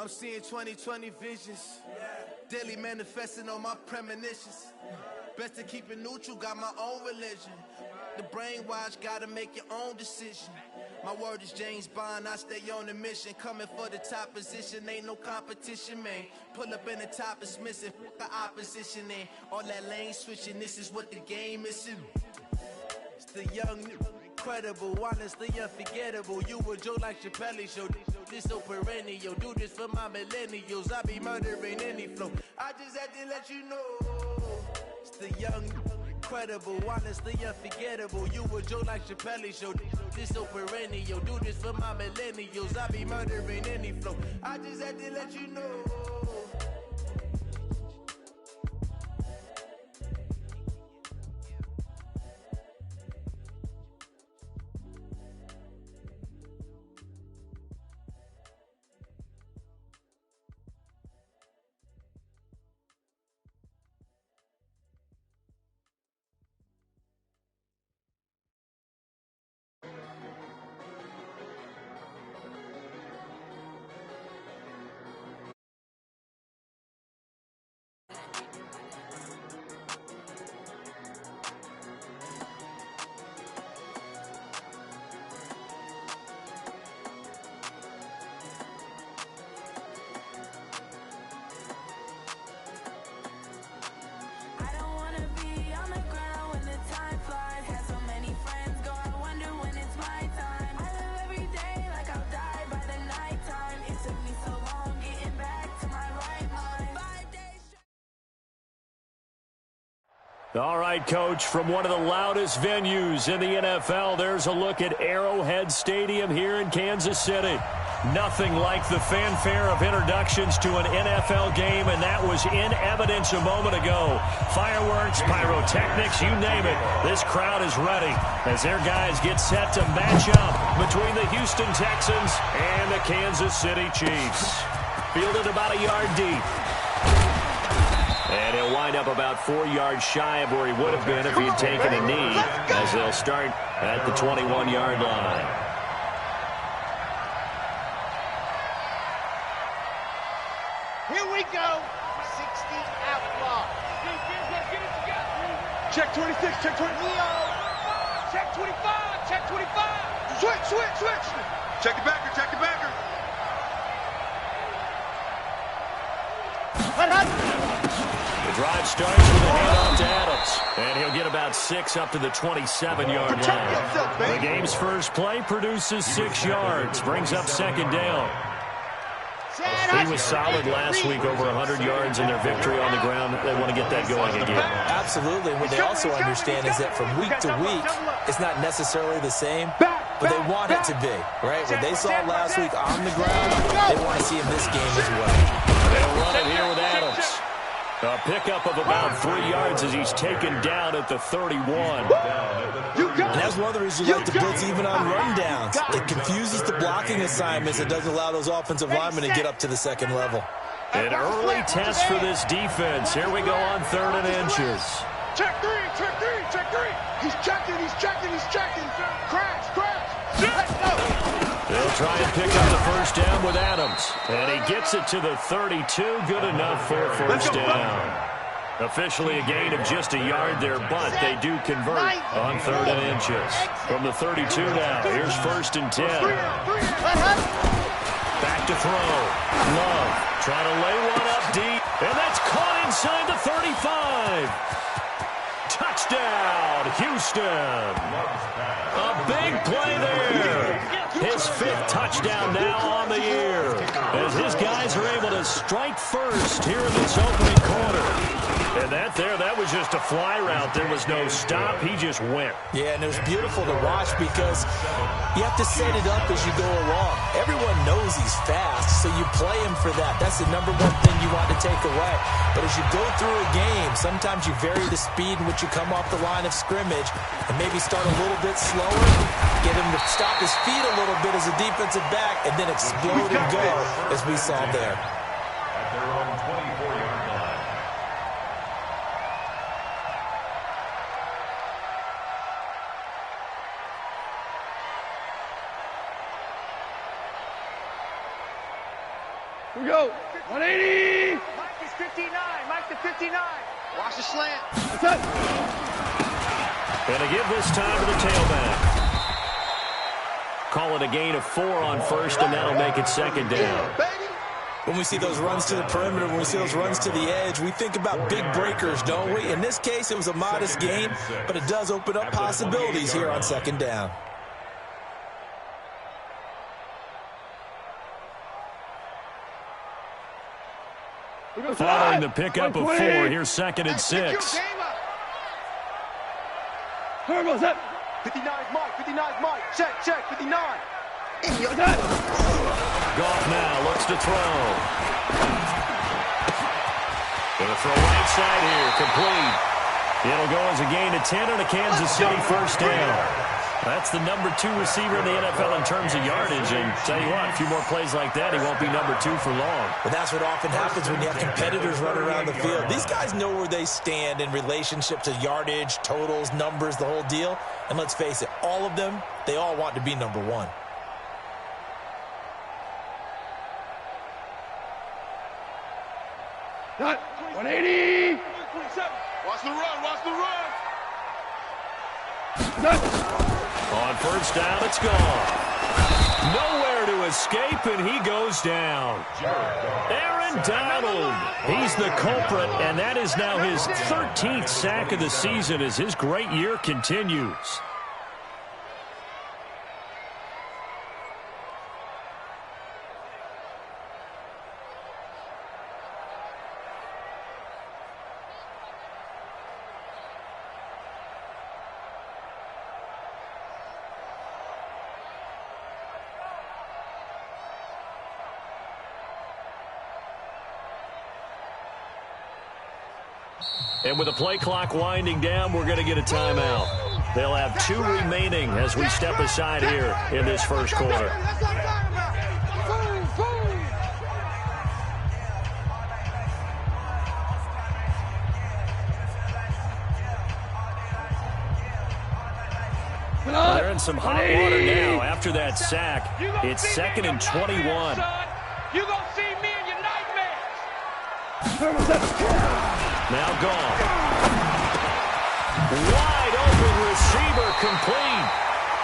I'm seeing 2020 visions. Daily manifesting on my premonitions. Best to keep it neutral, got my own religion. The brainwash, gotta make your own decision. My word is James Bond, I stay on a mission. Coming for the top position, ain't no competition, man. Pull up in the top is missing, the opposition in. All that lane switching, this is what the game is. It's the young, incredible, honestly unforgettable. You a Joe like Chappelle show. This so perennial, do this for my millennials. I be murdering any flow. I just had to let you know. It's the young, incredible, honestly unforgettable. You a Joe like Chappelle show. This so perennial, do this for my millennials. I be murdering any flow. I just had to let you know. All right, Coach, from one of the loudest venues in the NFL, there's a look at Arrowhead Stadium here in Kansas City. Nothing like the fanfare of introductions to an NFL game, and that was in evidence a moment ago. Fireworks, pyrotechnics, you name it. This crowd is ready as their guys get set to match up between the Houston Texans and the Kansas City Chiefs. Fielded about a yard deep. And he'll wind up about 4 yards shy of where he would have been if he had taken a knee, as they'll start at the 21-yard line. Here we go. 60 outlaw. Check 26, check 20. Leo. Check 25, check 25. Switch. Check the backer, check the backer. The drive starts with a handoff to Adams, and he'll get about 6 up to the 27-yard line. The game's first play produces 6 yards, brings up second down. He was solid last week, over 100 yards in their victory on the ground. They want to get that going again. Absolutely. What they also understand is that from week to week, it's not necessarily the same, but they want it to be, right? What they saw last week on the ground, they want to see in this game as well. They'll run it here with Adams. A pickup of about 3 yards as he's taken down at the 31. And that's one of the reasons you like to blitz even on rundowns. It confuses the blocking assignments. It doesn't allow those offensive linemen to get up to the second level. An early test for this defense. Here we go on 3rd and inches. Check three. He's checking. Crash. Let's go. They'll try and pick up the first down with Adams. And he gets it to the 32. Good enough for a first down. Officially a gain of just a yard there, but they do convert on 3rd and inches. From the 32 now, here's 1st and 10. Back to throw. Love trying to lay one up deep. And that's caught inside the 35. Touchdown, Houston. A big play there. His 5th touchdown now on the year, as his guys are able to strike first here in this opening quarter. And that was just a fly route. There was no stop. He just went. Yeah, and it was beautiful to watch because you have to set it up as you go along. Everyone knows he's fast, so you play him for that. That's the #1 thing you want to take away. But as you go through a game, sometimes you vary the speed in which you come off the line of scrimmage and maybe start a little bit slower, get him to stop his feet a little bit as a defensive back, and then explode and go as we saw there. At their own 24-yard line. Here we go. 180. Mike is 59. Mike to 59. Watch the slant. That's it. And to give this time to the tailback. Call it a gain of 4 on first, and that'll make it second down. When we see those runs to the perimeter, when we see those runs to the edge, we think about big breakers, don't we? In this case, it was a modest gain, but it does open up possibilities here on second down. Following the pickup of 4, here's second and 6. Turbo set. 59 is Mike. 59 is Mike. Check. 59. Goff now looks to throw. Gonna throw right side here, complete. It'll go as a gain of 10 and a Kansas City first down. That's the number 2 receiver in the NFL in terms of yardage, and tell you what, a few more plays like that, he won't be number 2 for long. But that's what often happens when you have competitors running around the field. These guys know where they stand in relationship to yardage, totals, numbers, the whole deal. And let's face it, all of them, they all want to be number 1. Cut. 180. Watch the run. Watch the run. Cut. On first down, it's gone. Nowhere to escape, and he goes down. Aaron Donald, he's the culprit, and that is now his 13th sack of the season as his great year continues. And with the play clock winding down, we're going to get a timeout. They'll have 2 remaining as we step aside here in this first quarter. They're in some hot water now after that sack. It's second and 21. You're going to see me in your nightmares. Now gone. Wide open receiver complete.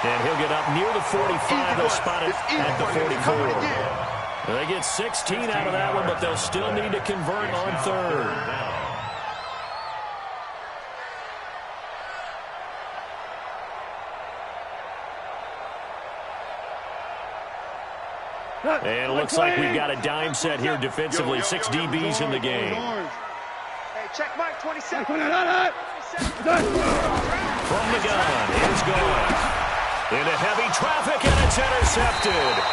And he'll get up near the 45. They'll spot it at the 44. They get 16 out of that one, but they'll still need to convert on third. And it looks like we've got a dime set here defensively. 6 DBs in the game. Hey, check Mike, 27. From the gun, here's going. Into heavy traffic, and it's intercepted.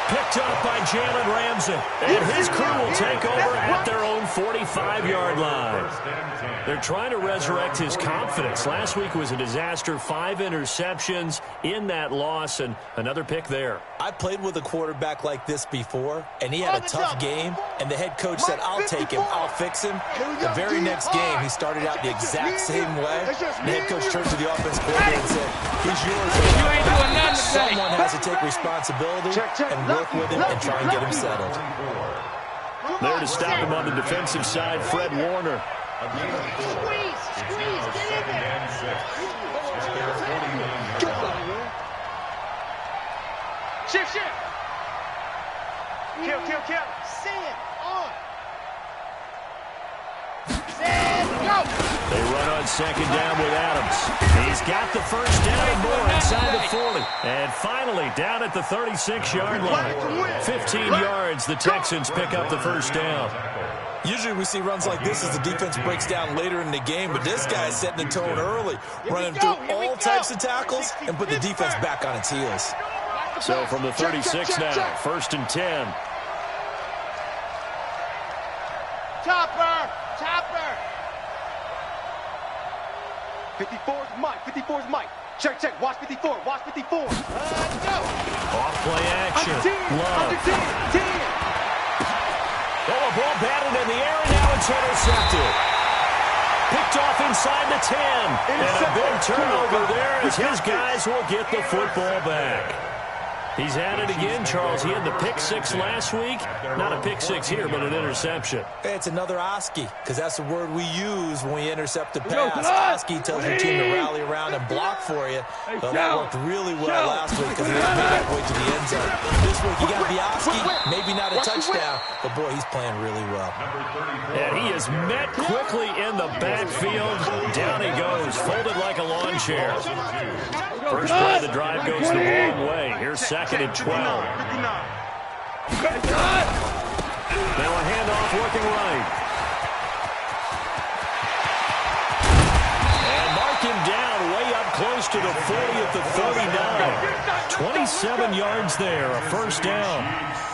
Picked up by Jalen Ramsey. And his crew will take over at their own 45-yard line. They're trying to resurrect his confidence. Last week was a disaster. 5 interceptions in that loss, and another pick there. I played with a quarterback like this before, and he had a tough game, and the head coach said, I'll take him, I'll fix him. The very next game, he started out the exact same way. The head coach turned to the offense coordinator and said, he's yours. You ain't doing nothing today. Someone has to take responsibility and work with him and try and get him settled. There to stop him on the defensive side, Fred Warner. Squeeze, get in there. Shift. Kill. Send, on. Send, go. They run on second down with Adams. He's got the first down and more inside the 40. And finally, down at the 36-yard line. 15 yards, the Texans pick up the first down. Usually we see runs like this as the defense breaks down later in the game, but this guy's setting the tone early, running through all types of tackles and put the defense back on its heels. So from the 36 now, first and 10. Chopper. 54's Mike. Check. Watch 54. Let's go. Off play action. Under 10. Oh, a ball batted in the air, and now it's intercepted. Picked off inside the 10. And a big turnover there as his guys will get the football back. He's at it again, Charles. He had the pick six last week. Not a pick six here, but an interception. It's another Oski, because that's the word we use when we intercept a pass. Oski tells your team to rally around and block for you. Well, that worked really well last week because he made that way to the end zone. This week, you got the Oski, maybe not a touchdown, but boy, he's playing really well. And he is met quickly in the backfield. Down he goes, folded like a lawn chair. First play of the drive goes the wrong way. Here's second and 12. Now a handoff looking right. And mark him down way up close to the 40 at the 39. 27 yards there, a first down.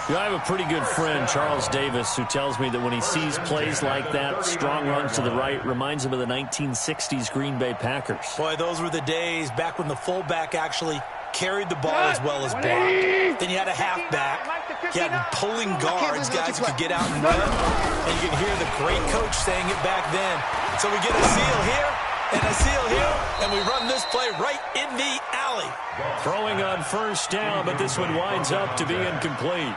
You know, I have a pretty good friend, Charles Davis, who tells me that when he sees plays like that, strong runs to the right, reminds him of the 1960s Green Bay Packers. Boy, those were the days back when the fullback actually carried the ball as well as blocked. Then you had a halfback. You had pulling guards, guys who could get out and run. And you can hear the great coach saying it back then. So we get a seal here and a seal here, and we run this play right in the alley. Throwing on first down, but this one winds up to be incomplete.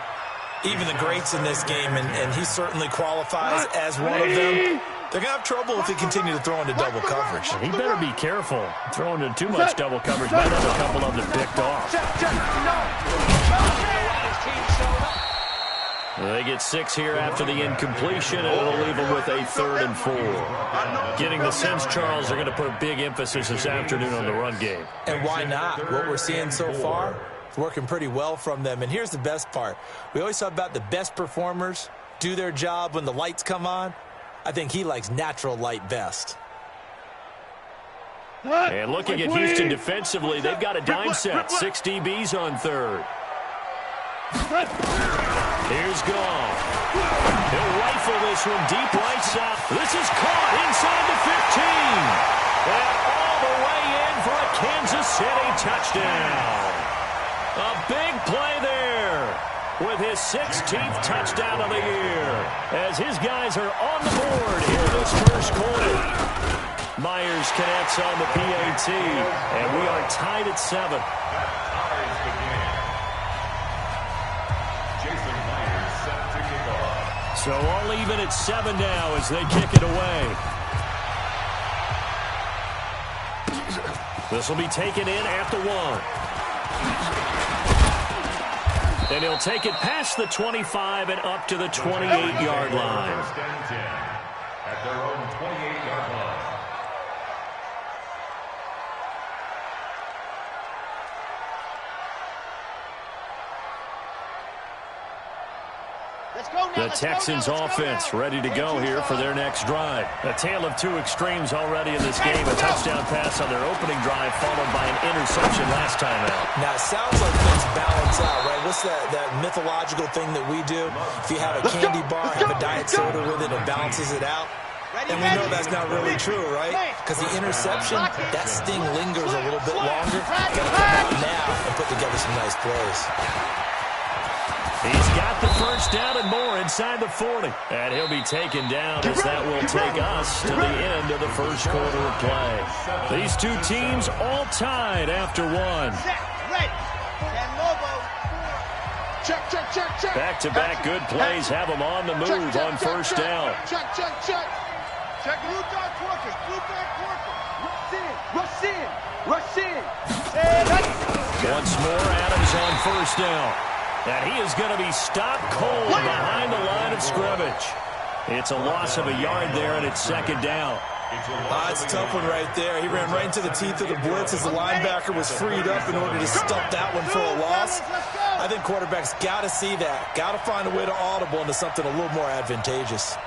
Even the greats in this game, and he certainly qualifies as one of them, they're going to have trouble if they continue to throw into double coverage. He better be careful. Throwing into too much double coverage might have a couple of them picked off. They get 6 here after the incompletion, and it'll leave them with a 3rd and 4. Getting the sense, Charles, they're going to put a big emphasis this afternoon on the run game. And why not? What we're seeing so far is working pretty well from them. And here's the best part. We always talk about the best performers do their job when the lights come on. I think he likes natural light best. And looking at Houston defensively, they've got a dime set. 6 DBs on third. Here's Gall. He'll rifle this one deep right side. This is caught inside the 15. And all the way in for a Kansas City touchdown. A big play there with his 16th touchdown of the year as his guys are on the board here in this first quarter. Myers connects on the PAT, and we are tied at 7. So all even at 7 now as they kick it away. This will be taken in at the 1. And he'll take it past the 25 and up to the 28-yard line. At their own 28-yard line. The Texans offense ready to go here for their next drive. A tale of two extremes already in this game. A touchdown pass on their opening drive followed by an interception last time out. Now, it sounds like things balance out, right? What's that mythological thing that we do? If you have a candy bar, have a diet soda with it, it balances it out. And we know that's not really true, right? Because the interception, that sting lingers a little bit longer. Got to come out now and put together some nice plays. He's got the first down and more inside the 40. And he'll be taken down as that will take us to the end of the first quarter of play. These two teams all tied after 1. Back-to-back good plays have them on the move on first down. Check. Blue dot quarters. Rush in. Once more, Adams on first down. And he is going to be stopped cold behind the line of scrimmage. It's a loss of a yard there, and it's second down. It's a tough one right there. He ran right into the teeth of the blitz as the linebacker was freed up in order to stop that one for a loss. I think quarterbacks got to see that. Got to find a way to audible into something a little more advantageous.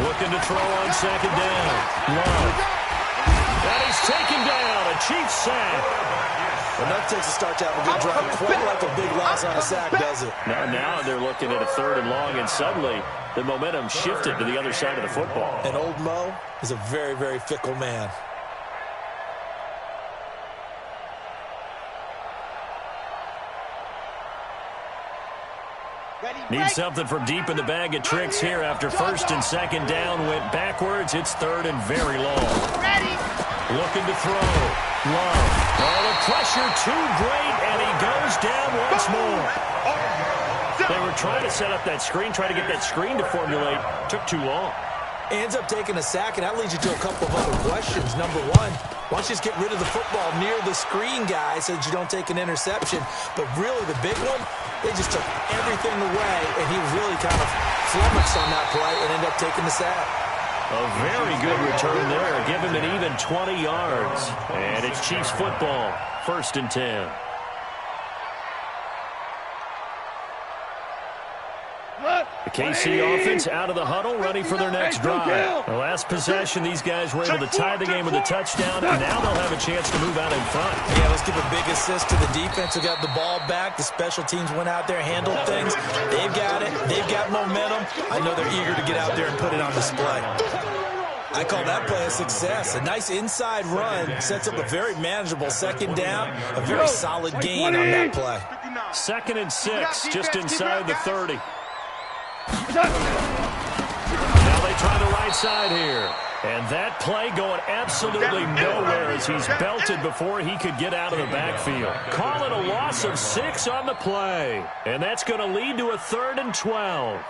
Looking to throw on second down. Love. And he's taken down. A Chiefs sack. Enough takes to start to have a good drive. Quite like a big loss on a sack, does it? Now they're looking at a 3rd and long, and suddenly the momentum shifted to the other side of the football. And old Mo is a very, very fickle man. Need something from deep in the bag of tricks here after first and second down went backwards. It's 3rd and very long. Looking to throw. Love. Oh, the pressure too great, and he goes down once more. They were trying to set up that screen, trying to get that screen to formulate. Took too long. Ends up taking a sack, and that leads you to a couple of other questions. Number one, why don't you just get rid of the football near the screen, guys, so that you don't take an interception? But really, the big one, they just took everything away, and he really kind of flummoxed on that play and ended up taking the sack. A very good return there. Give him an even 20 yards. And it's Chiefs football, 1st and 10. The KC offense out of the huddle, ready for their next drive. The last possession, these guys were able to tie the game with a touchdown, and now they'll have a chance to move out in front. Yeah, let's give a big assist to the defense who got the ball back. The special teams went out there, handled things. They've got it. They've got momentum. I know they're eager to get out there and put it on display. I call that play a success. A nice inside run sets up a very manageable second down. A very solid gain on that play. 2nd and 6, just inside the 30. Now they try the right side here. And that play going absolutely nowhere as he's belted before he could get out of the backfield. Call it a loss of 6 on the play. And that's going to lead to a 3rd and 12.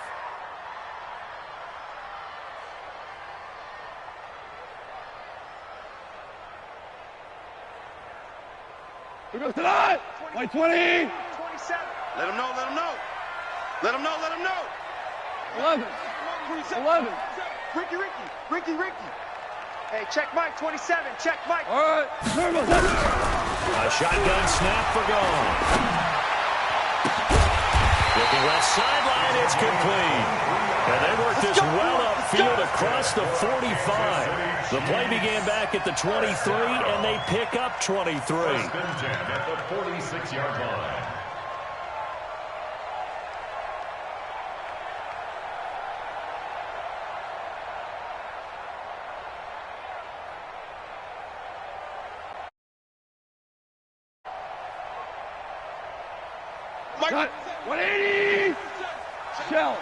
Here goes tonight. 20. 27. Let him know, let him know. Let him know, let him know. 11. Ricky. Hey, check Mike, 27. Check Mike. All right. A shotgun snap for gone. Looking left sideline, it's complete. And they worked this well upfield across the 45. The play began back at the 23, and they pick up 23. First and 10 at the 46-yard line. Mike. 180. Shell.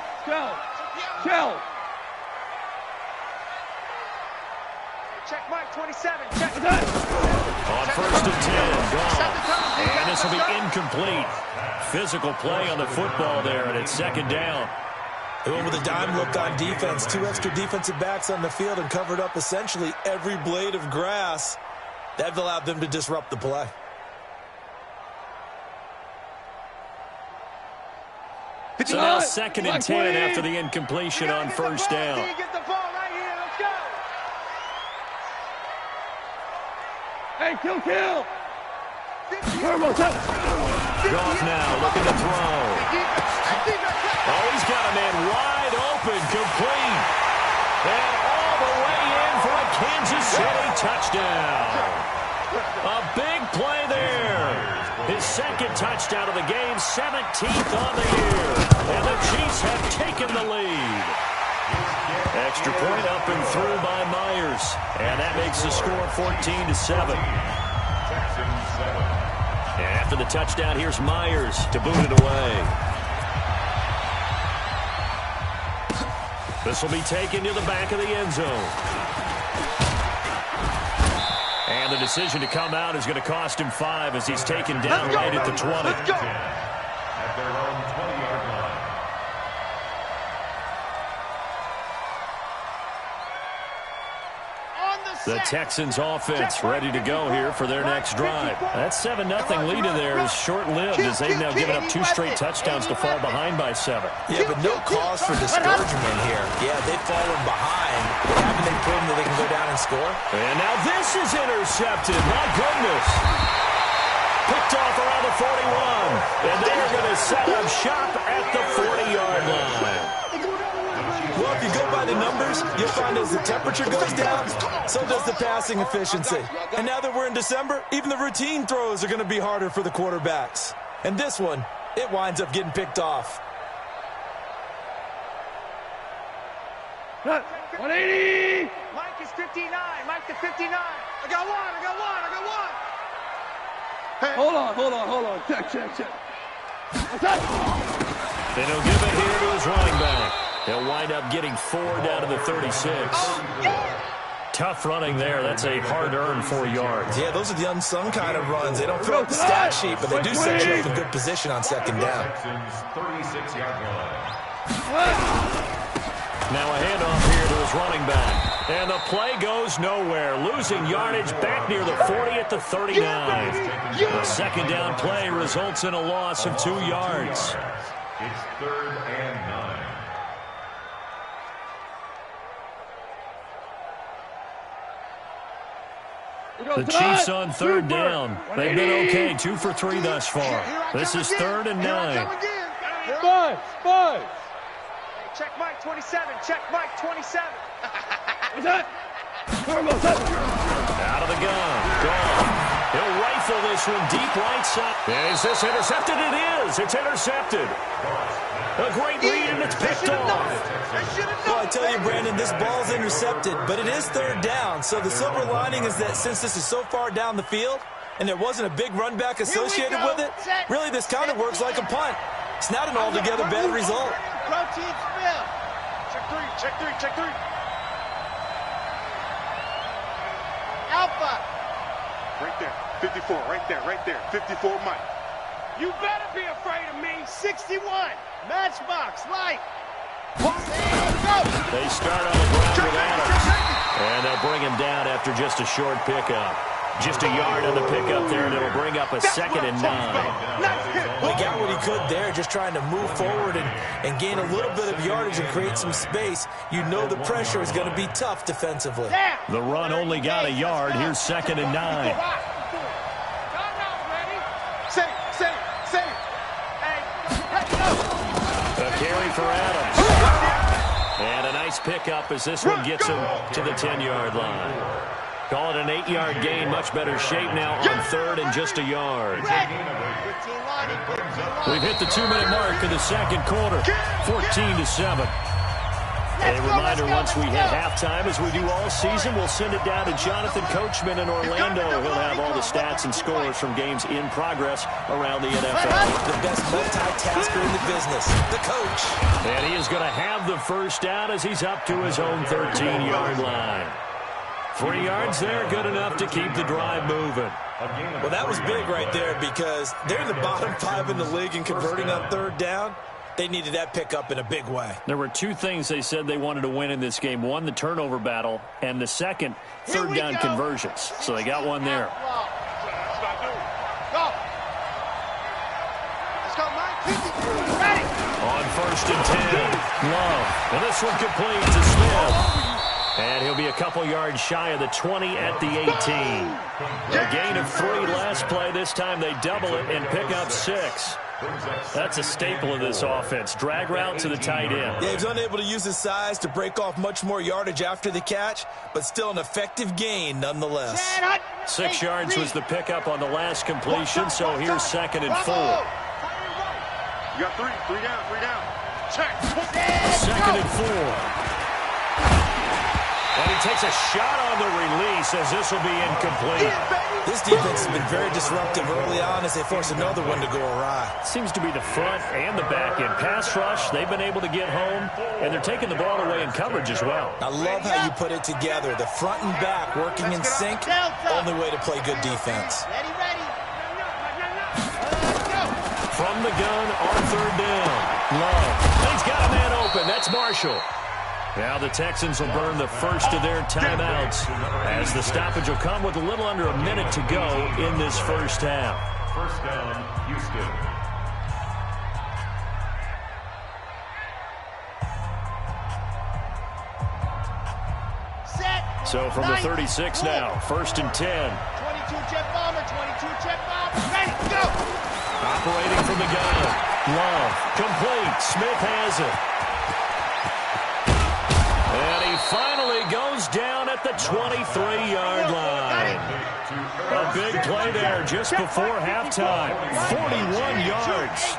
Check Mike, 27. Check. On 1st and 10, gone. And this will be incomplete. Physical play on the football there, and it's 2nd down. They went with a dime look on defense. 2 extra defensive backs on the field and covered up essentially every blade of grass. That allowed them to disrupt the play. So now 2nd and 10 after the incompletion on 1st down. Get the ball right here. Let's go. Hey, kill. Goff now looking to throw. Oh, he's got a man wide open, complete. And all the way in for a Kansas City touchdown. A big play there. His 2nd touchdown of the game, 17th on the year. And the Chiefs have taken the lead. Extra point up and through by Myers. And that makes the score 14-7. And after the touchdown, here's Myers to boot it away. This will be taken to the back of the end zone. And the decision to come out is going to cost him 5 as he's taken down right at the 20. Let's go. At their own 20-yard line. The Texans offense ready to go here for their next drive. That 7-0 lead in there is short-lived as they've now given up 2 straight touchdowns to fall behind by 7. Yeah, but no cause for discouragement here. Yeah, they've fallen behind. But haven't they proven that they can go down and score? And now this is intercepted. My goodness. Picked off around the 41. And they are going to set up shop at the 40-yard line. Well, if you go by the numbers, you'll find as the temperature goes down, so does the passing efficiency. And now that we're in December, even the routine throws are going to be harder for the quarterbacks. And this one, it winds up getting picked off. 180. Mike is 59. Mike to 59. I got one. Hold on. Check. They don't give it here to his running back. They'll wind up getting 4 down to the 36. Tough running there. That's a hard-earned 4 yards. Yeah, those are the unsung kind of runs. They don't throw up the stat sheet, but they do set you up in good position on second down. Texans 36-yard line. Now a handoff here to his running back. And the play goes nowhere. Losing yardage back near the 40 at the 39. The second down play results in a loss of 2 yards. It's 3rd and 9. The Chiefs on 3rd down. They've been okay, 2 for 3 thus far. This is 3rd and 9. Five. Check Mike 27. Check Mike 27. What's that? Out of the gun. Gone. He'll rifle this one deep right side. Is this intercepted? It is. It's intercepted. A great read, and it's picked off. Well, I tell you, Brandon, this ball's intercepted, but it is 3rd down. So the silver lining is that since this is so far down the field and there wasn't a big run back associated with it, really this kind of works like a punt. It's not an altogether bad result. Protein spill. Check three. Alpha. Right there. 54. Right there. 54 Mike. You better be afraid of me. 61. Matchbox. Light. They start on the ground with Adams. And they'll bring him down after just a short pickup. Just a yard on the pickup there, and it'll bring up a 2nd and 9. Well, he got what he could there, just trying to move forward and gain a little bit of yardage and create some space. You know the pressure is going to be tough defensively. The run only got a yard. Here's 2nd and 9. A carry for Adams. And a nice pickup as this one gets him to the 10-yard line. Call it an 8-yard gain. Much better shape now on 3rd and just a yard. We've hit the 2-minute mark in the second quarter. 14-7. A reminder, once we hit halftime, as we do all season, we'll send it down to Jonathan Coachman in Orlando. He'll have all the stats and scores from games in progress around the NFL. The best multitasker in the business, the coach. And he is going to have the first down as he's up to his own 13-yard line. 3 yards there, good enough to keep the drive moving. Well, that was big right there because they're in the bottom 5 in the league in converting on 3rd down. They needed that pickup in a big way. There were 2 things they said they wanted to win in this game. One, the turnover battle, and the second, 3rd down conversions. So they got one there. On 1st and 10, Love. And this one complete to Smith. And he'll be a couple yards shy of the 20 at the 18. A gain of 3 last play. This time they double it and pick up 6. That's a staple of this offense. Drag route to the tight end. Yeah, he was unable to use his size to break off much more yardage after the catch, but still an effective gain nonetheless. 6 yards was the pickup on the last completion, so here's 2nd and 4. You got 3 down. Check. 2nd and 4. And he takes a shot on the release as this will be incomplete. This defense has been very disruptive early on as they force another one to go awry. Seems to be the front and the back end. Pass rush, they've been able to get home, and they're taking the ball away in coverage as well. I love how you put it together. The front and back working in sync, only way to play good defense. From the gun on 3rd down. Love. He's got a man open. That's Marshall. Now the Texans will burn the first of their timeouts as the stoppage will come with a little under a minute to go in this first half. First down, Houston. So from the 36 now, 1st and 10. 22 jet bomber, 22 jet bomber. Ready, go! Operating from the gun. Love. Complete. Smith has it. And he finally goes down at the 23-yard line. A big play there just before halftime. 41 yards.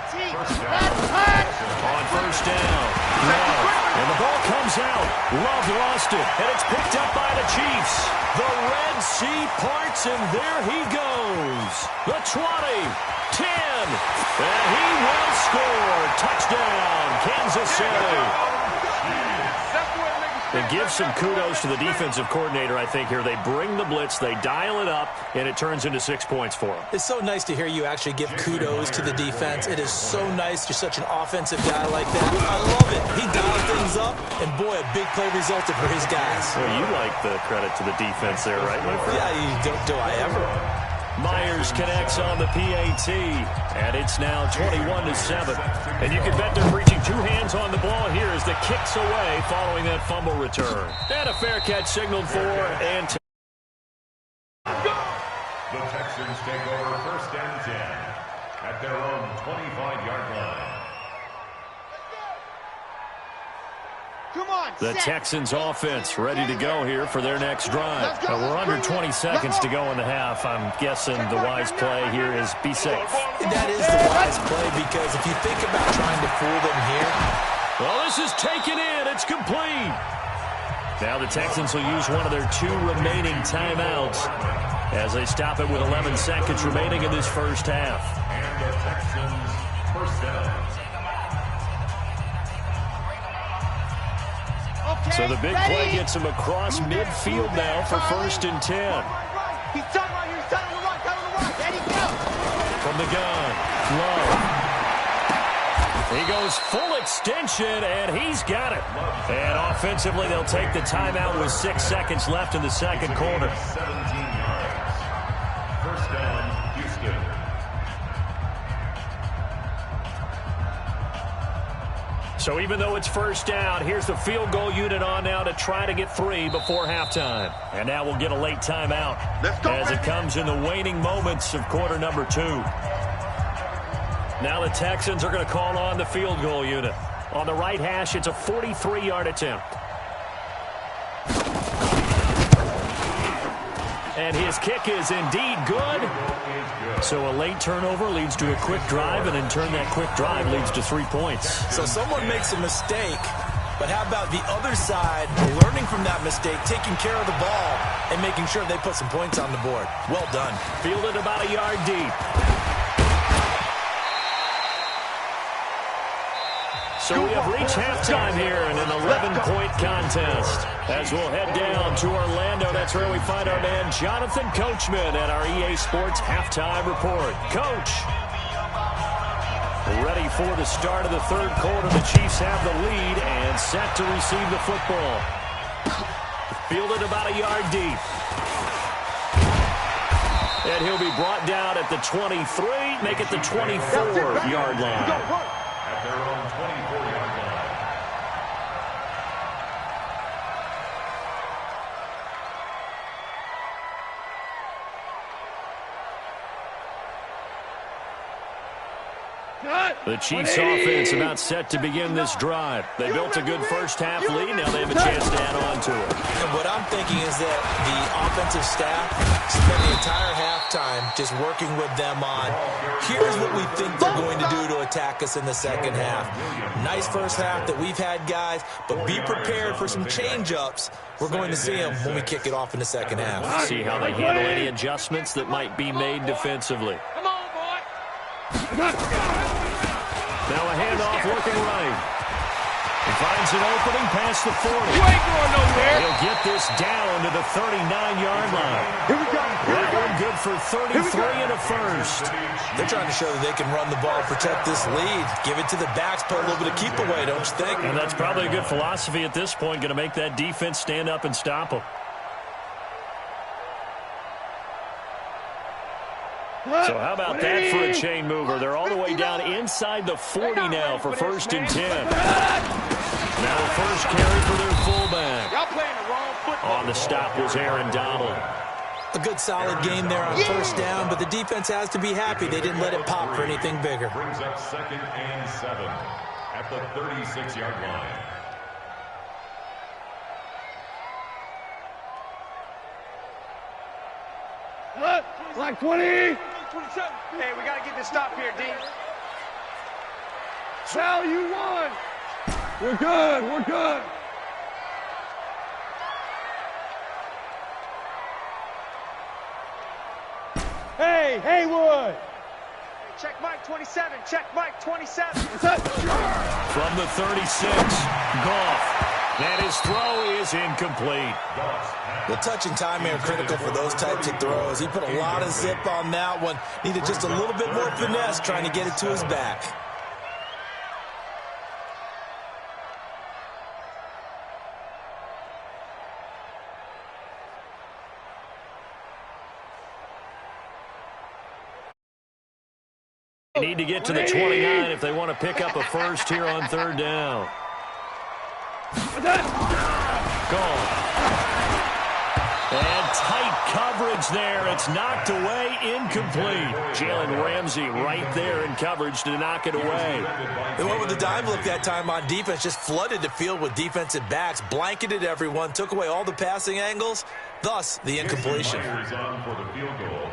On 1st down. Love. And the ball comes out. Love lost it. And it's picked up by the Chiefs. The Red Sea parts, and there he goes. The 20, 10. And he will score. Touchdown, Kansas City. That's the way to make a And give some kudos to the defensive coordinator, I think, here. They bring the blitz, they dial it up, and it turns into 6 points for them. It's so nice to hear you actually give kudos to the defense. It is so nice. You're such an offensive guy like that. I love it. He dialed things up, and boy, a big play resulted for his guys. Well, you like the credit to the defense there, right, my friend? Yeah, do I ever? Myers connects on the PAT, and it's now 21-7. And you can bet they're reaching two hands on the ball here as the kick's away following that fumble return. And a fair catch signaled for, and The Texans take over 1st and 10 at their own 25-yard line. Come on, the Texans offense ready to go here for their next drive. We're under 20 seconds to go in the half. I'm guessing the wise play here is be safe. That is the wise play, because if you think about trying to fool them here. Well, this is taken in. It's complete. Now the Texans will use one of their 2 remaining timeouts as they stop it with 11 seconds remaining in this first half. And the Texans first down. So the big play gets him across midfield now for 1st and 10. He's done right here. He's done on the right. There he goes. From the gun, Love. He goes full extension, and he's got it. And offensively, they'll take the timeout with 6 seconds left in the second quarter. 17 yards. First down, Houston. So even though it's first down, here's the field goal unit on now to try to get 3 before halftime. And now we'll get a late timeout as it comes in the waning moments of quarter number 2. Now the Texans are going to call on the field goal unit. On the right hash, it's a 43-yard attempt. And his kick is indeed good. So a late turnover leads to a quick drive, and in turn that quick drive leads to 3 points. So someone makes a mistake, but how about the other side learning from that mistake, taking care of the ball, and making sure they put some points on the board? Well done. Fielded about a yard deep. So we have reached halftime here in an 11-point contest. As we'll head down to Orlando, that's where we find our man Jonathan Coachman at our EA Sports Halftime Report. Coach, ready for the start of the third quarter. The Chiefs have the lead and set to receive the football. Fielded about a yard deep. And he'll be brought down at the 23, make it the 24-yard line. At their own 24-yard line. The Chiefs offense about set to begin this drive. They built a good first half lead. Now they have a chance to add on to it. And what I'm thinking is that the offensive staff spent the entire halftime just working with them on, here's what we think they're going to do to attack us in the second half. Nice first half that we've had, guys, but be prepared for some change-ups. We're going to see them when we kick it off in the second half. See how they handle any adjustments that might be made defensively. Come on, boy. Now a handoff looking right. He finds an opening past the 40. You ain't going nowhere. He'll get this down to the 39-yard line. Here we go. That one good for 33 and a first. They're trying to show that they can run the ball, protect this lead, give it to the backs, put a little bit of keep away, don't you think? And that's probably a good philosophy at this point, going to make that defense stand up and stop them. So how about that for a chain mover? They're all the way down inside the 40 now for 1st and 10. Now a first carry for their fullback. Y'all playing the wrong football. On the stop was Aaron Donald. A good solid game there on first down, but the defense has to be happy they didn't let it pop for anything bigger. Brings up 2nd and 7 at the 36-yard line. Like 20. 27. Hey, we got to get this stop here, D. Sal, you won. We're good. We're good. Hey, Haywood. Check Mike 27. Check Mike 27. From the 36, Goff. And his throw is incomplete. The touch and timing are critical for those types of throws. He put a lot of zip on that one. Needed just a little bit more finesse trying to get it to his back. They need to get to the 29 if they want to pick up a first here on third down. Gone. And tight coverage there. It's knocked away, incomplete. Jalen Ramsey right there in coverage to knock it away. They went with the dime look that time on defense, just flooded the field with defensive backs, blanketed everyone, took away all the passing angles, thus the incompletion. On for the field goal.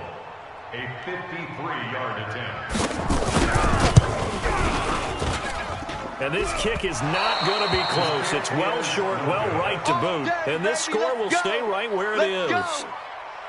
A 53-yard attempt. And this kick is not going to be close. It's well short, well right to boot. And this score will stay right where it is.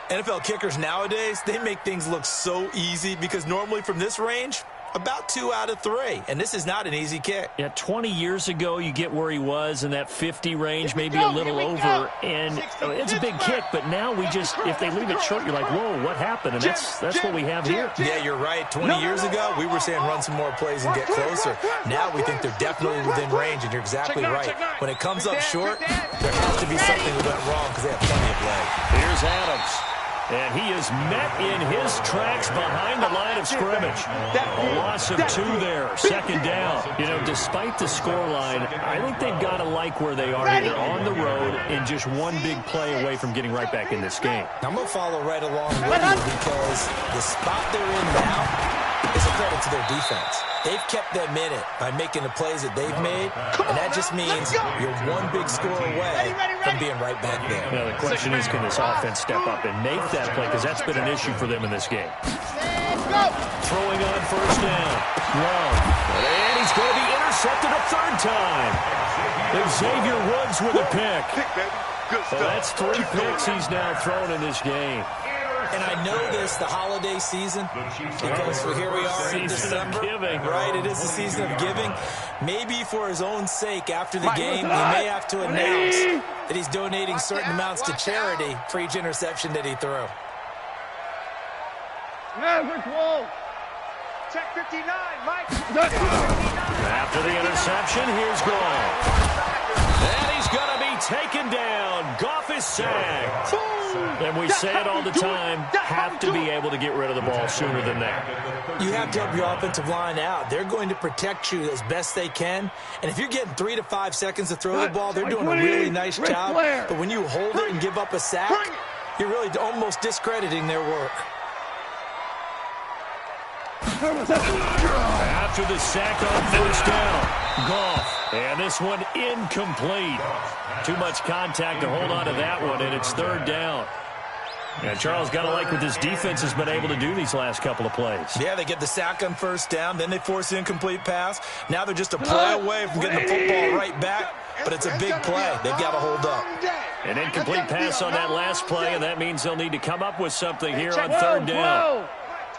NFL kickers nowadays, they make things look so easy because normally from this range, about 2 out of 3. And this is not an easy kick. Yeah, 20 years ago, you get where he was in that 50 range, maybe a little over. And it's a big kick, but now we just, if they leave it short, you're like, whoa, what happened? And that's what we have here. Yeah, you're right. 20 years ago, we were saying run some more plays and get closer. Now we think they're definitely within range, and you're exactly right. When it comes up short, there has to be something that went wrong because they have plenty of leg. Here's Adams. And he is met in his tracks behind the line of scrimmage. A loss of 2 there, second down. You know, despite the scoreline, I think they've got to like where they are here. They're on the road and just one big play away from getting right back in this game. I'm going to follow right along with you because the spot they're in now is a credit to their defense. They've kept them in it by making the plays that they've made, and that just means you're one big score away from being right back there. Now, the question is, can this offense step up and make that play, because that's been an issue for them in this game. Throwing on first down. Long. And he's going to be intercepted a third time. Xavier Woods with a pick. So that's 3 picks he's now thrown in this game. And I know this, the holiday season, because here we are in December. Right, it is the season of giving. Maybe for his own sake, after the game, he may have to announce that he's donating certain amounts to charity for each interception that he threw. Maverick Wall. Check 59, Mike. After the interception, here's Goff. And he's going to be taken down. Goff is sacked. And we say it all the time, have to be able to get rid of the ball sooner than that. You have to help your offensive line out. They're going to protect you as best they can. And if you're getting 3 to 5 seconds to throw the ball, they're doing a really nice job. But when you hold it and give up a sack, you're really almost discrediting their work. After the sack on first down, Goff. And this one incomplete. Too much contact to hold on to that one, and it's third down. And Charles, got to like what this defense has been able to do these last couple of plays. Yeah, they get the sack on first down, then they force the incomplete pass. Now they're just a play away from getting the football right back, but it's a big play. They've got to hold up. An incomplete pass on that last play, and that means they'll need to come up with something here on third down.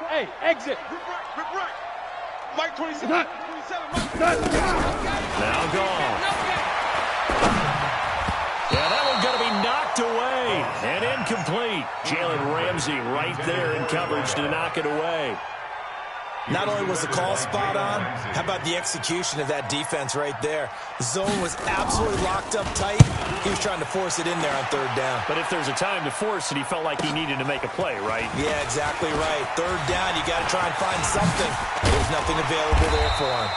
Hey, exit. Mike 27. Now Goff. Yeah, that one's going to be knocked away and incomplete. Jalen Ramsey right there in coverage to knock it away. Not only was the call spot on, how about the execution of that defense right there? The zone was absolutely locked up tight. He was trying to force it in there on third down. But if there's a time to force it, he felt like he needed to make a play, right? Yeah, exactly right. Third down, you got to try and find something. There's nothing available there for him.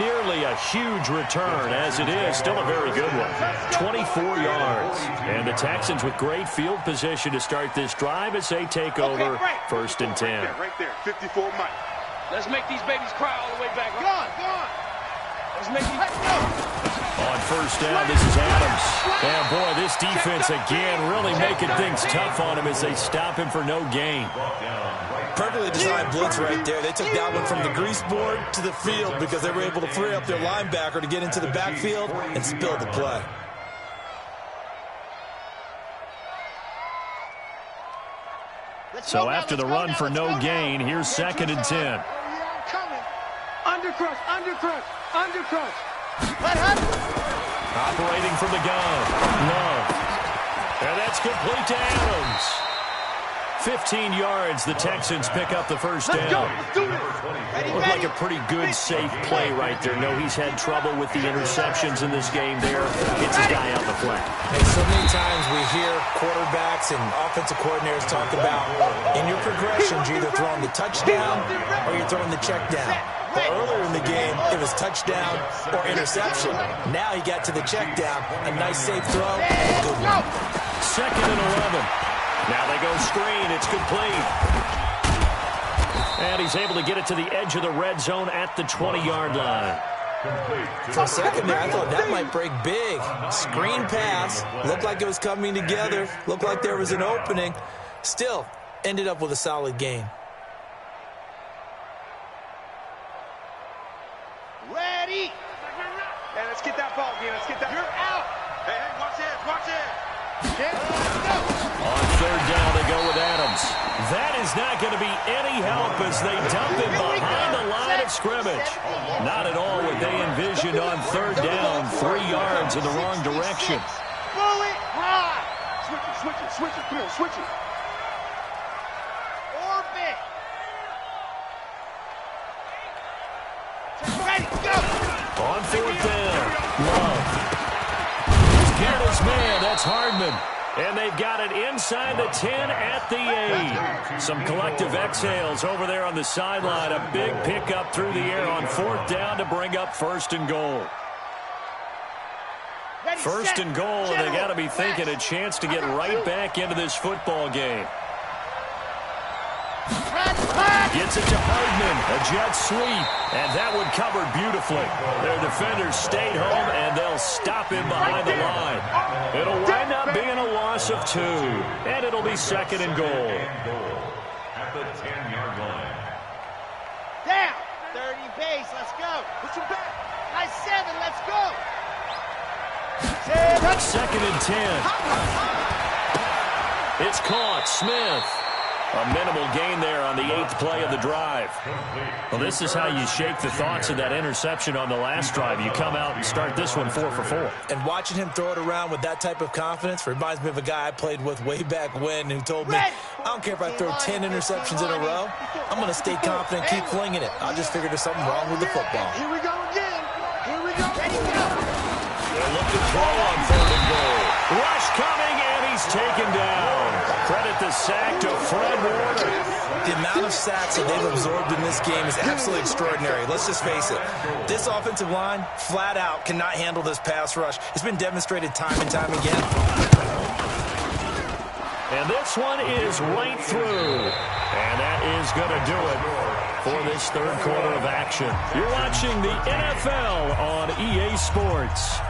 Nearly a huge return, as it is. Still a very good one. 24 yards. And the Texans with great field position to start this drive as they take over first and 10. Right there, 54 Mike. Let's make these babies cry all the way back. Go on. Let's make these go. On first down, this is Adams. And boy, this defense again really making things tough on him as they stop him for no gain. Perfectly designed blitz right there. They took that one from the grease board to the field because they were able to free up their linebacker to get into the backfield and spill the play. So after the run for no gain, here's second and 10. Undercrush. A Operating from the gun. Love. And that's complete to Adams. 15 yards, the Texans pick up the first down. Looked like a pretty good, safe play right there. No, he's had trouble with the interceptions in this game there. Gets his guy out the flat. And so many times we hear quarterbacks and offensive coordinators talk about, in your progressions, you're either throwing the touchdown or you're throwing the check down. Well, earlier in the game, it was touchdown or interception. Now he got to the check down. A nice, safe throw and a good one. 2nd and 11. Now they go screen. It's complete. And he's able to get it to the edge of the red zone at the 20-yard line. For a second there, I thought that might break big. Screen pass. Looked like it was coming together. Looked like there was an opening. Still, ended up with a solid game. Ready. Hey, let's get that ball, man. Let's get that. You're out. Hey, watch it. Watch it. On 3rd down, they go with Adams. That is not going to be any help as they dump him behind the line of scrimmage. Not at all what they envisioned on 3rd down. 3 yards in the wrong direction. Bullet high. Switch it. Come on, switch it. Orbit. Ready, go. On 4th down, Love. He's got his man. That's Hardman. And they've got it inside the 10 at the 8. Some collective exhales over there on the sideline. A big pickup through the air on 4th down to bring up 1st and goal. 1st and goal, and they got to be thinking a chance to get right back into this football game. Gets it to Hardman, a jet sweep, and that one covered beautifully. Their defenders stayed home, and they'll stop him behind the line. It'll wind up being a loss of 2, and it'll be 2nd and goal. At the 10-yard line. Down. 30 base. Let's go. Put your back. Nice 7. Let's go. 2nd and 10. It's caught. Smith. A minimal gain there on the 8th play of the drive. Well, this is how you shake the thoughts of that interception on the last drive. You come out and start this one 4 for 4. And watching him throw it around with that type of confidence reminds me of a guy I played with way back when who told me, I don't care if I throw 10 interceptions in a row. I'm going to stay confident, keep flinging it. I just figured there's something wrong with the football. Here we go again. Here we go. Ready, go. They'll look to throw on 3rd and goal. Rush coming, and he's taken down. Credit the sack to Fred Warner. The amount of sacks that they've absorbed in this game is absolutely extraordinary. Let's just face it. This offensive line, flat out, cannot handle this pass rush. It's been demonstrated time and time again. And this one is right through. And that is going to do it for this 3rd quarter of action. You're watching the NFL on EA Sports.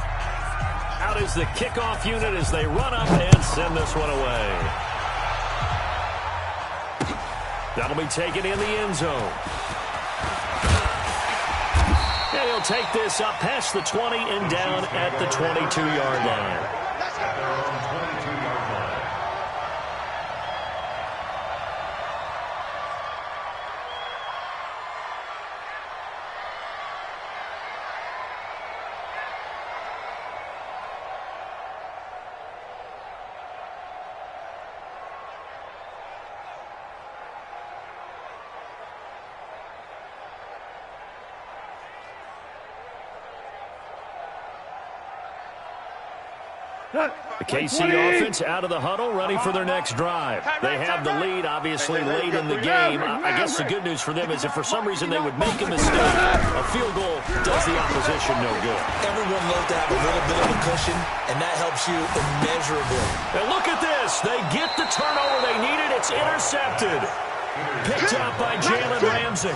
Out is the kickoff unit as they run up and send this one away. That'll be taken in the end zone. And he'll take this up past the 20 and down at the 22-yard line. At their own 22-yard line. The KC offense out of the huddle, ready for their next drive. They have the lead, obviously, late in the game. I guess the good news for them is if for some reason they would make a mistake, a field goal does the opposition no good. Everyone loves to have a little bit of a cushion, and that helps you immeasurably. And look at this. They get the turnover they needed. It's intercepted. Picked up by Jalen Ramsey.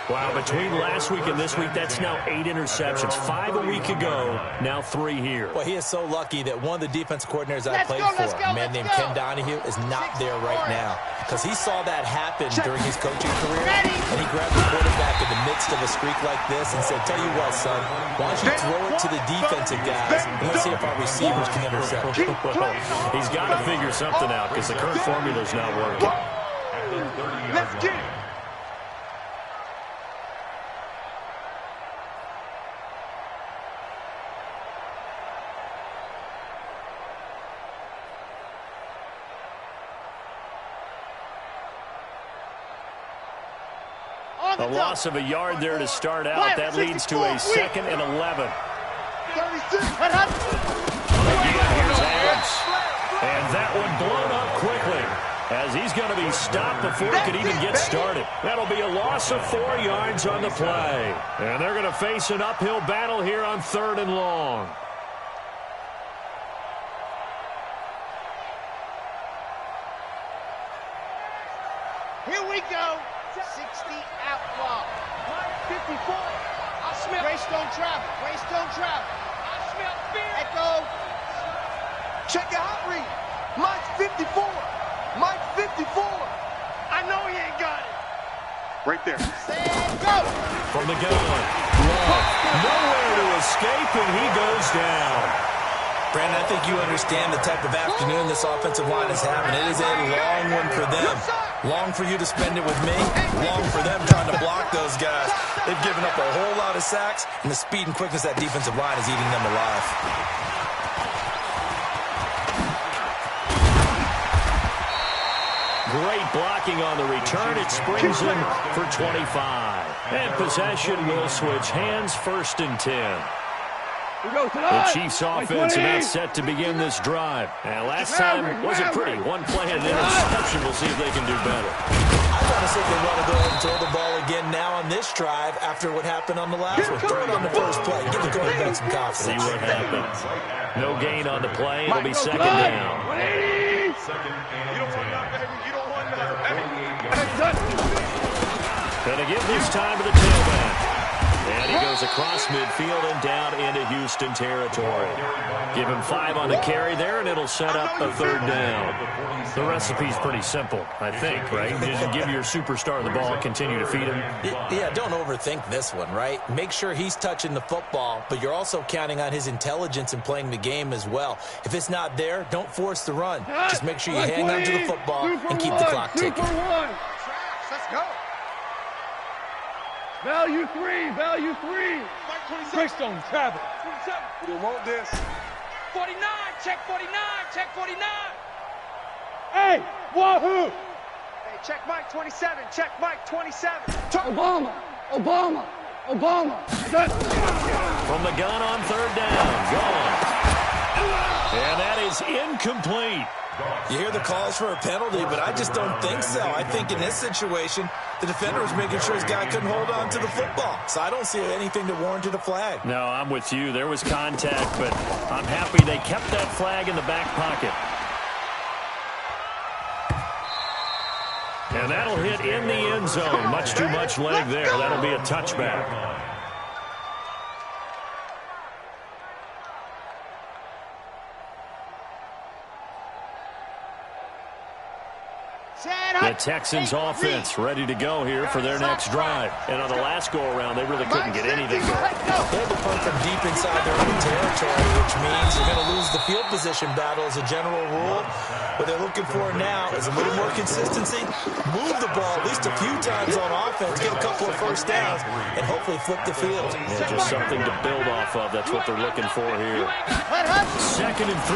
Wow, between last week and this week, that's now 8 interceptions. 5 a week ago, now 3 here. Well, he is so lucky that one of the defensive coordinators I played for, a man named Ken Donahue, is not there right now. Because he saw that happen during his coaching career, and he grabbed the quarterback in the midst of a streak like this and said, tell you what, son, why don't you throw it to the defensive guys, and let's see if our receivers can intercept. Well, he's got to figure something out because the current formula is not working. Let's get it. A loss of a yard there to start out. That leads to a 2nd and 11. 36. Again, here's Adams. And that one blown up quickly, as he's going to be stopped before he could even get started. That'll be a loss of 4 yards on the play. And they're going to face an uphill battle here on 3rd and long. Here we go. 60 outlaw. 54. I smell. Race don't travel. Race don't travel. I smell fear. Echo. Check your hot read. Mike's 54. Mike's 54. I know he ain't got it. Right there. Stand go. From the gun. Love. Nowhere to escape, and he goes down. Brandon, I think you understand the type of afternoon this offensive line is having. It is a long one for them. Long for you to spend it with me. Long for them trying to block those guys. They've given up a whole lot of sacks, and the speed and quickness of that defensive line is eating them alive. Great blocking on the return. It springs him for 25. And possession will switch hands, 1st and 10. The Chiefs' offense about set to begin this drive. And last time wasn't pretty. One play and an interception. We'll see if they can do better. I honestly think they want to go ahead and throw the ball again now on this drive after what happened on the last one. Throw it on the first play. Give the quarterback some confidence. See what happens. No gain on the play. It'll be 2nd down. You don't want that, baby. You don't want that. Gonna give this time to the tailback. And he goes across midfield and down into Houston territory. Give him 5 on the carry there, and it'll set up a 3rd down. The recipe's pretty simple, I think, right? Just give your superstar the ball, continue to feed him. Yeah, don't overthink this one, right? Make sure he's touching the football, but you're also counting on his intelligence in playing the game as well. If it's not there, don't force the run. Just make sure you hang on to the football and keep the clock ticking. Let's go. Value 3, value 3. Race don't travel. You don't want this. 49, check 49, check 49. Hey, wahoo! Hey, check Mike 27, check Mike 27. Obama, Obama, Obama. From the gun on 3rd down, gone. And that is incomplete. You hear the calls for a penalty, but I just don't think so. I think in this situation, the defender was making sure his guy couldn't hold on to the football. So I don't see anything that warranted a flag. No, I'm with you. There was contact, but I'm happy they kept that flag in the back pocket. And that'll hit in the end zone. Much too much leg there. That'll be a touchback. The Texans offense ready to go here for their next drive. And on the last go-around, they really couldn't get anything going. They had to punt from deep inside their own territory, which means you're going to lose the field position battle as a general rule. What they're looking for now is a little more consistency, move the ball at least a few times on offense, get a couple of first downs, and hopefully flip the field. Yeah, just something to build off of. That's what they're looking for here. 2nd and 3.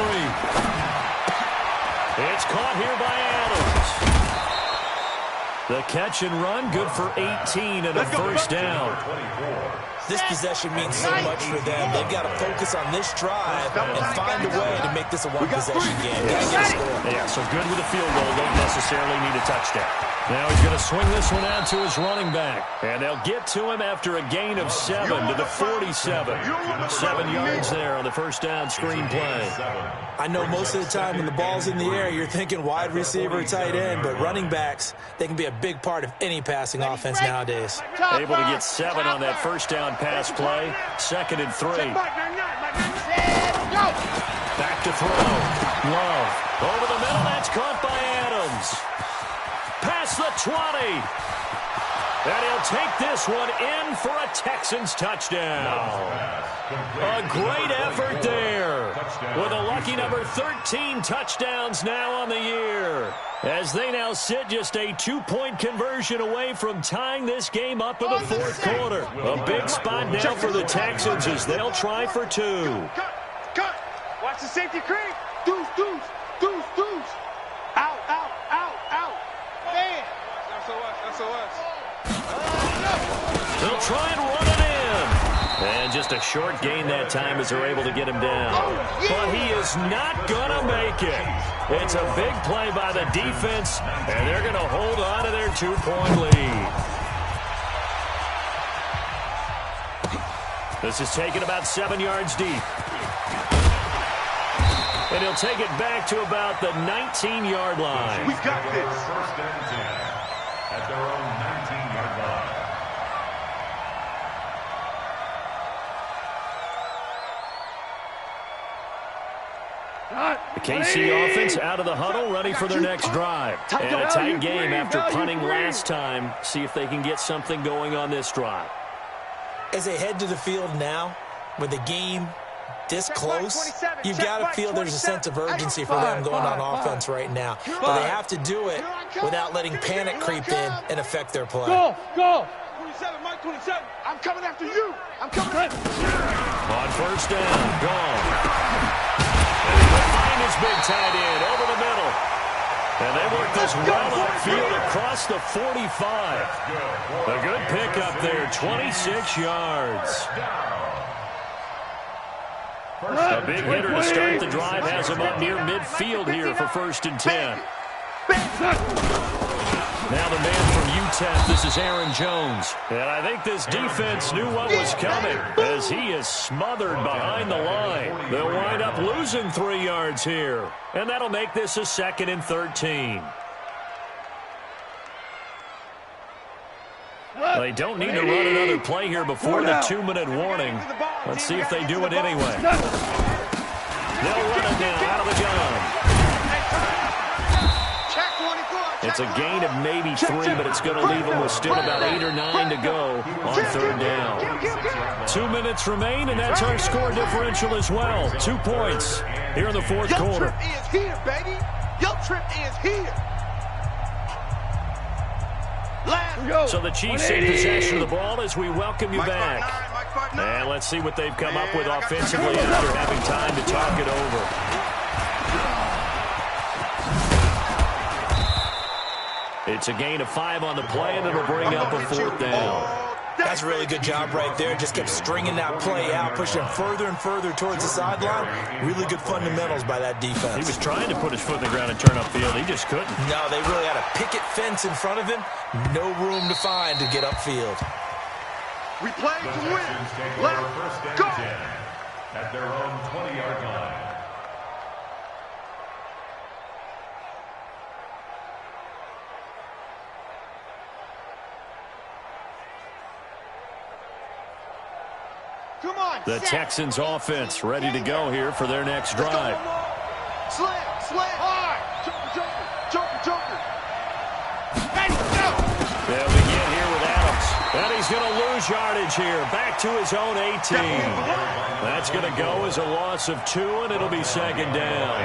It's caught here by Adams. The catch and run, good for 18 and a first down. This possession means so much for them. They've got to focus on this drive and find a way to make this a one-possession game. Yeah, so good with a field goal. Don't necessarily need a touchdown. Now he's going to swing this one out to his running back. And they'll get to him after a gain of 7 to the 47. 7 yards there on the first down screen play. I know most of the time when the ball's in the air, you're thinking wide receiver, tight end, but running backs, they can be a big part of any passing offense nowadays. Able to get 7 on that first down pass play. 2nd and 3. Back to throw. Love. Over the middle. That's caught by Adams. Past the 20. And he'll take this one in for a Texans touchdown. A great effort there. With a lucky number 13 touchdowns now on the year. As they now sit just a 2-point conversion away from tying this game up in the 4th quarter. A big spot now for the Texans as they'll try for 2. Cut. Watch the safety creep. Deuce, deuce, deuce, deuce. Out, out, out, out. Man. That's so us. They'll try and run it in. And just a short gain that time as they're able to get him down. But he is not going to make it. It's a big play by the defense, and they're going to hold on to their 2-point lead. This is taken about 7 yards deep. And he'll take it back to about the 19-yard line. We got this. First and 10 at their own 19-yard line. The KC offense out of the huddle, ready for their next drive. And a tight game after punting last time. See if they can get something going on this drive. As they head to the field now, with the game this close, you've got to feel there's a sense of urgency for them going on offense right now. But they have to do it without letting panic creep in and affect their play. Go! 27, Mike 27. I'm coming after you. I'm coming after you. On first down, gone. And he'll find his big tight end over the middle. And they work this well upfield across the 45. A good pickup there, 26 yards. A big hitter to start the drive has him up near midfield here for first and 10. Now the man from UTEP, this is Aaron Jones. And I think this defense knew what was coming as he is smothered behind the line. They'll wind up losing 3 yards here. And that'll make this a 2nd and 13. They don't need to run another play here before the 2-minute warning. Let's see if they do it anyway. They'll run it now out of the gun. It's a gain of maybe 3, but it's going to leave them with still about 8 or 9 to go on third down. 2 minutes remain, and that's our score differential as well. 2 points here in the fourth quarter. Your trip is here, baby. Your trip is here. So the Chiefs in possession of the ball as we welcome you back. And let's see what they've come up with offensively after having time to talk it over. It's a gain of 5 on the play, and it'll bring up a 4th down. That's a really good job right there. Just kept stringing that play out, pushing further and further towards the sideline. Really good fundamentals by that defense. He was trying to put his foot in the ground and turn upfield. He just couldn't. No, they really had a picket fence in front of him. No room to find to get upfield. We play to win. Let's go. At their own 20-yard line. Come on, the Texans offense ready to go here for their next drive. Slam, hard. Joker. Ready, go. They'll begin here with Adams. And he's going to lose yardage here. Back to his own 18. That's going to go as a loss of 2, and it'll be 2nd down.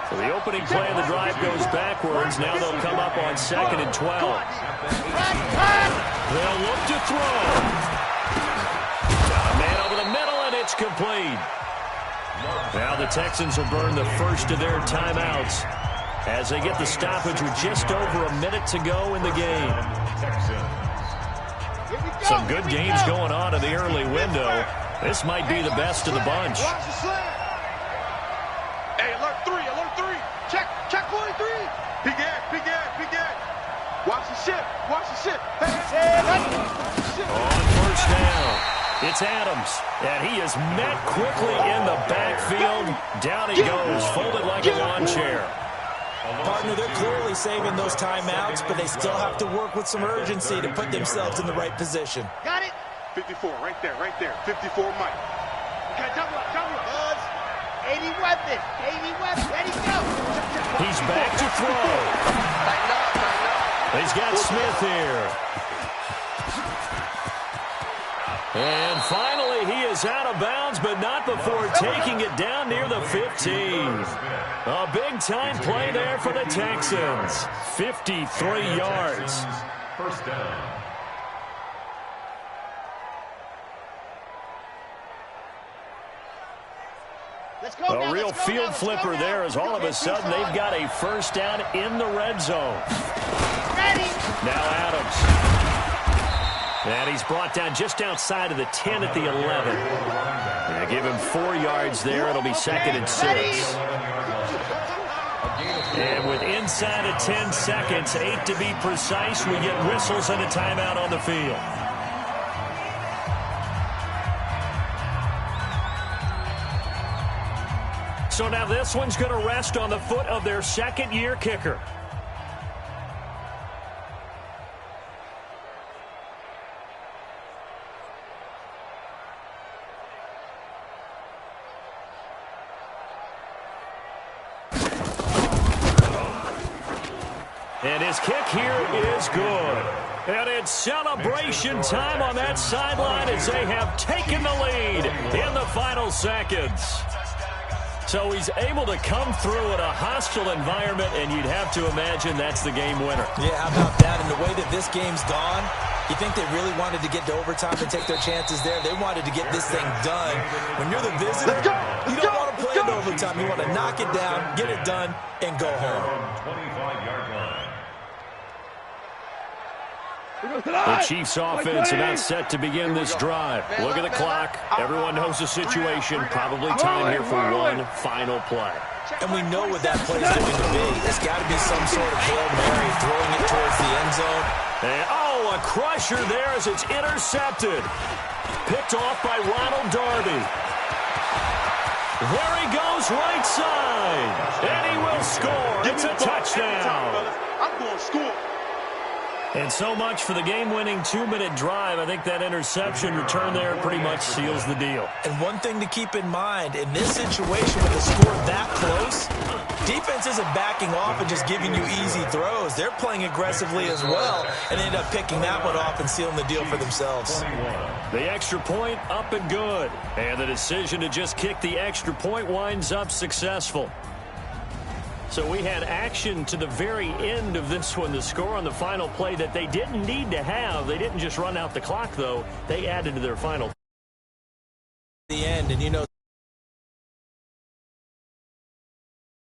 So the opening play of the drive goes backwards. Now they'll come up on 2nd and 12. They'll look to throw. It's complete. Now the Texans will burn the first of their timeouts as they get the stoppage with just over a minute to go in the game. Some good games going on in the early window. This might be the best of the bunch. Hey, alert 3. Check 43. Big egg. Watch the ship. Hey. On first down. It's Adams, and he is met quickly in the backfield. Down he goes, folded like a lawn chair. Partner, they're clearly saving those timeouts, but they still have to work with some urgency to put themselves in the right position. Got it. 54, right there. 54, Mike. Okay, double up. Buzz. 80 weapons. Ready, go. He's back to throw. He's got Smith here. And finally, he is out of bounds, but not before taking it down near the 15. A big-time play there for the Texans. 53 yards. First down. A real field flipper there as all of a sudden they've got a first down in the red zone. Ready. Now Adams. And he's brought down just outside of the 10 at the 11. Yeah, give him 4 yards there. It'll be 2nd and 6. And with inside of 10 seconds, 8 to be precise, we get whistles and a timeout on the field. So now this one's going to rest on the foot of their second-year kicker. And his kick here is good. And it's celebration time on that sideline as they have taken the lead in the final seconds. So he's able to come through in a hostile environment, and you'd have to imagine that's the game winner. Yeah, how about that? And the way that this game's gone, you think they really wanted to get to overtime and take their chances there. They wanted to get this thing done. When you're the visitor, you don't want to play in overtime. You want to knock it down, get it done, and go home. 25-yard line. The Chiefs offense about set to begin this drive. Look at the clock. Everyone knows the situation. Probably time here for one final play. And we know what that play is going to be. It's got to be some sort of Hail Mary throwing it towards the end zone. And, a crusher there as it's intercepted. Picked off by Ronald Darby. There he goes right side. And he will score. It's a touchdown. I'm going to score. And so much for the game-winning 2-minute drive. I think that interception return there pretty much seals the deal. And one thing to keep in mind, in this situation with the score that close, defense isn't backing off and just giving you easy throws. They're playing aggressively as well and end up picking that one off and sealing the deal for themselves. The extra point up and good. And the decision to just kick the extra point winds up successful. So we had action to the very end of this one. The score on the final play that they didn't need to have. They didn't just run out the clock, though. They added to their final. The end, and you know.